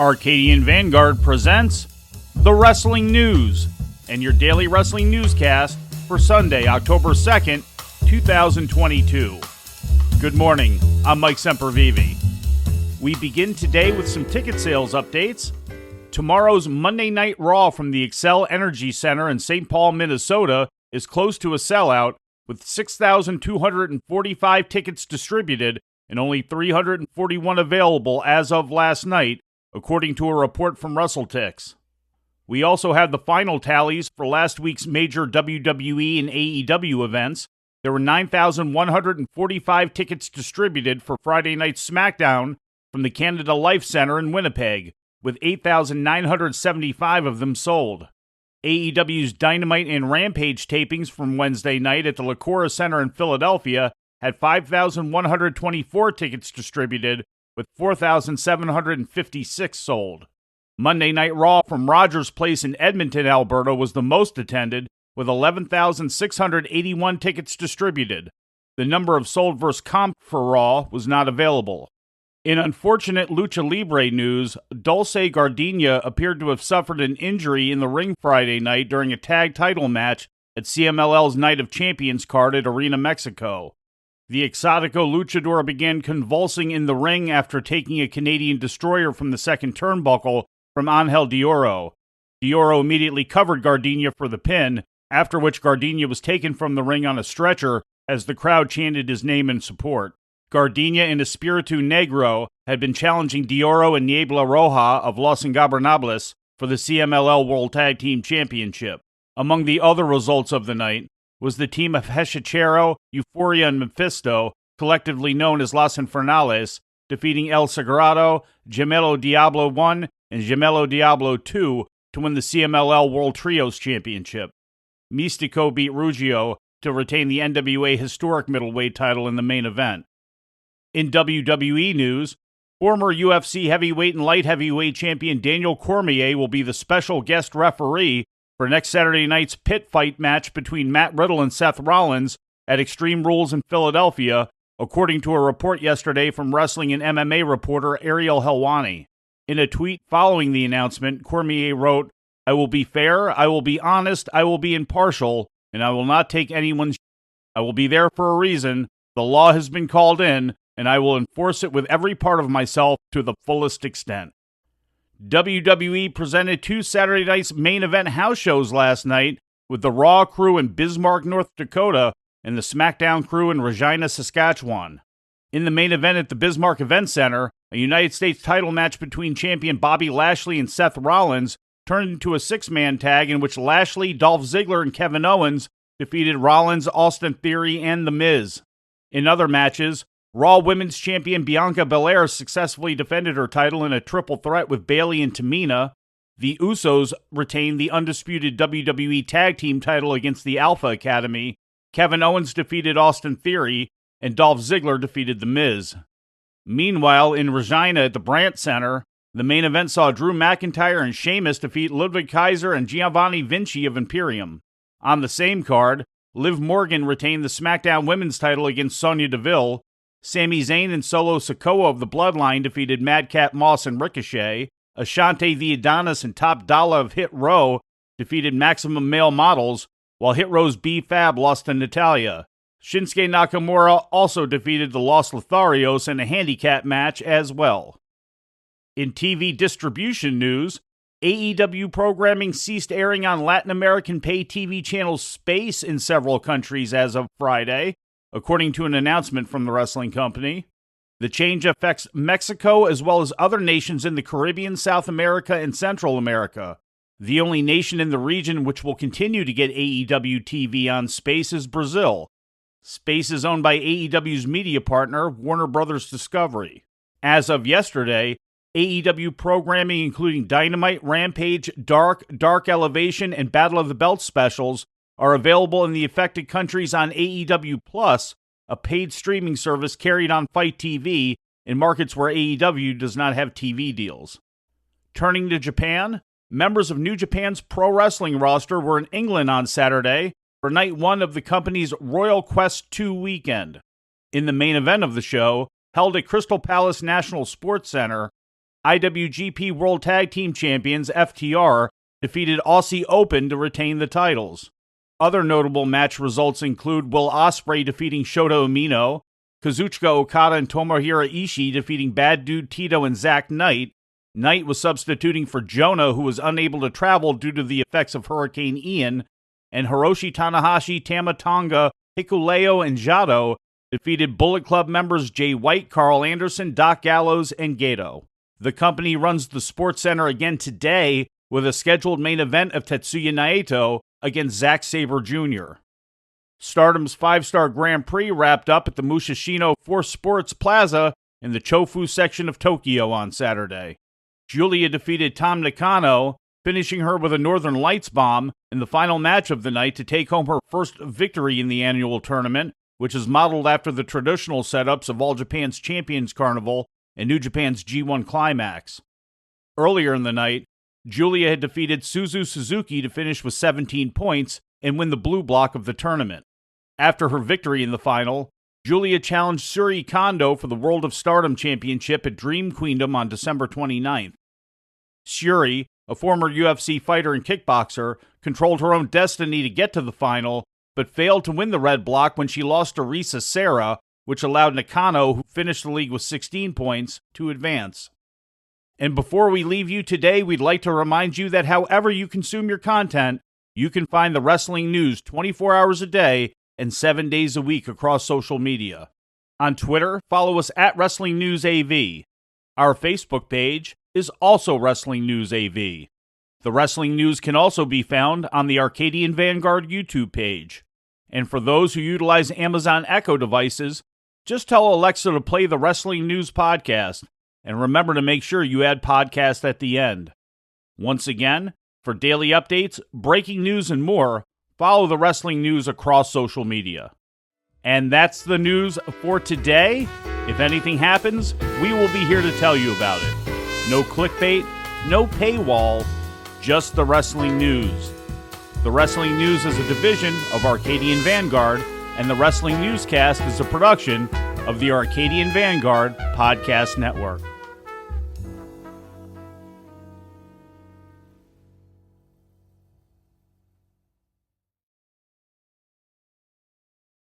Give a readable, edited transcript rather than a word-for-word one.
Arcadian Vanguard presents The Wrestling News and your daily wrestling newscast for Sunday, October 2nd, 2022. Good morning, I'm Mike Sempervive. We begin today with some ticket sales updates. Tomorrow's Monday Night Raw from the Xcel Energy Center in St. Paul, Minnesota is close to a sellout with 6,245 tickets distributed and only 341 available as of last night, according to a report from WrestleTix. We also have the final tallies for last week's major WWE and AEW events. There were 9,145 tickets distributed for Friday Night SmackDown from the Canada Life Center in Winnipeg, with 8,975 of them sold. AEW's Dynamite and Rampage tapings from Wednesday night at the Liacouras Center in Philadelphia had 5,124 tickets distributed, with 4,756 sold. Monday Night Raw from Rogers Place in Edmonton, Alberta was the most attended, with 11,681 tickets distributed. The number of sold versus comp for Raw was not available. In unfortunate Lucha Libre news, Dulce Gardenia appeared to have suffered an injury in the ring Friday night during a tag title match at CMLL's Night of Champions card at Arena Mexico. The Exotico luchador began convulsing in the ring after taking a Canadian destroyer from the second turnbuckle from Angel D'Oro. D'Oro immediately covered Gardenia for the pin, after which Gardenia was taken from the ring on a stretcher as the crowd chanted his name in support. Gardenia and Espiritu Negro had been challenging D'Oro and Niebla Roja of Los Ingobernables for the CMLL World Tag Team Championship. Among the other results of the night was the team of Hechicero, Euphoria, and Mephisto, collectively known as Las Infernales, defeating El Sagrado, Gemelo Diablo 1, and Gemelo Diablo 2 to win the CMLL World Trios Championship. Mystico beat Ruggiero to retain the NWA Historic Middleweight title in the main event. In WWE news, former UFC heavyweight and light heavyweight champion Daniel Cormier will be the special guest referee for next Saturday night's pit fight match between Matt Riddle and Seth Rollins at Extreme Rules in Philadelphia, according to a report yesterday from wrestling and MMA reporter Ariel Helwani. In a tweet following the announcement, Cormier wrote, "I will be fair, I will be honest, I will be impartial, and I will not take anyone's. I will be there for a reason. The law has been called in, and I will enforce it with every part of myself to the fullest extent." WWE presented two Saturday night's main event house shows last night, with the Raw crew in Bismarck, North Dakota, and the SmackDown crew in Regina, Saskatchewan. In the main event at the Bismarck Event Center, a United States title match between champion Bobby Lashley and Seth Rollins turned into a six-man tag in which Lashley, Dolph Ziggler, and Kevin Owens defeated Rollins, Austin Theory, and The Miz. In other matches, Raw Women's Champion Bianca Belair successfully defended her title in a triple threat with Bayley and Tamina. The Usos retained the undisputed WWE Tag Team title against the Alpha Academy. Kevin Owens defeated Austin Theory, and Dolph Ziggler defeated The Miz. Meanwhile, in Regina at the Brandt Center, the main event saw Drew McIntyre and Sheamus defeat Ludwig Kaiser and Giovanni Vinci of Imperium. On the same card, Liv Morgan retained the SmackDown Women's title against Sonya Deville. Sami Zayn and Solo Sikoa of the Bloodline defeated Madcap Moss and Ricochet. Ashante the Adonis and Top Dollar of Hit Row defeated Maximum Male Models, while Hit Row's B-Fab lost to Natalya. Shinsuke Nakamura also defeated the Los Lotharios in a handicap match as well. In TV distribution news, AEW programming ceased airing on Latin American pay TV channel Space in several countries as of Friday, according to an announcement from the wrestling company. The change affects Mexico as well as other nations in the Caribbean, South America, and Central America. The only nation in the region which will continue to get AEW TV on Space is Brazil. Space is owned by AEW's media partner, Warner Bros. Discovery. As of yesterday, AEW programming including Dynamite, Rampage, Dark Elevation, and Battle of the Belt specials are available in the affected countries on AEW Plus, a paid streaming service carried on Fight TV in markets where AEW does not have TV deals. Turning to Japan, members of New Japan's pro wrestling roster were in England on Saturday for night one of the company's Royal Quest II weekend. In the main event of the show, held at Crystal Palace National Sports Center, IWGP World Tag Team Champions FTR defeated Aussie Open to retain the titles. Other notable match results include Will Ospreay defeating Shota Umino, Kazuchika Okada and Tomohiro Ishii defeating Bad Dude Tito and Zack Knight. Knight was substituting for Jonah, who was unable to travel due to the effects of Hurricane Ian, and Hiroshi Tanahashi, Tama Tonga, Hikuleo, and Jado defeated Bullet Club members Jay White, Carl Anderson, Doc Gallows, and Gato. The company runs the Sports Center again today with a scheduled main event of Tetsuya Naito against Zack Sabre Jr. Stardom's 5-star Grand Prix wrapped up at the Musashino Force Sports Plaza in the Chofu section of Tokyo on Saturday. Giulia defeated Tam Nakano, finishing her with a Northern Lights bomb in the final match of the night to take home her first victory in the annual tournament, which is modeled after the traditional setups of All Japan's Champions Carnival and New Japan's G1 Climax. Earlier in the night, Giulia had defeated Suzu Suzuki to finish with 17 points and win the blue block of the tournament. After her victory in the final, Giulia challenged Suri Kondo for the World of Stardom Championship at Dream Queendom on December 29th. Suri, a former UFC fighter and kickboxer, controlled her own destiny to get to the final, but failed to win the red block when she lost to Risa Serra, which allowed Nakano, who finished the league with 16 points, to advance. And before we leave you today, we'd like to remind you that however you consume your content, you can find the wrestling news 24 hours a day and 7 days a week across social media. On Twitter, follow us at Wrestling News AV. Our Facebook page is also Wrestling News AV. The Wrestling News can also be found on the Arcadian Vanguard YouTube page. And for those who utilize Amazon Echo devices, just tell Alexa to play the Wrestling News podcast, and remember to make sure you add podcast at the end. Once again, for daily updates, breaking news, and more, follow the Wrestling News across social media. And that's the news for today. If anything happens, we will be here to tell you about it. No clickbait, no paywall, just the Wrestling News. The Wrestling News is a division of Arcadian Vanguard, and the Wrestling Newscast is a production of the Arcadian Vanguard Podcast Network.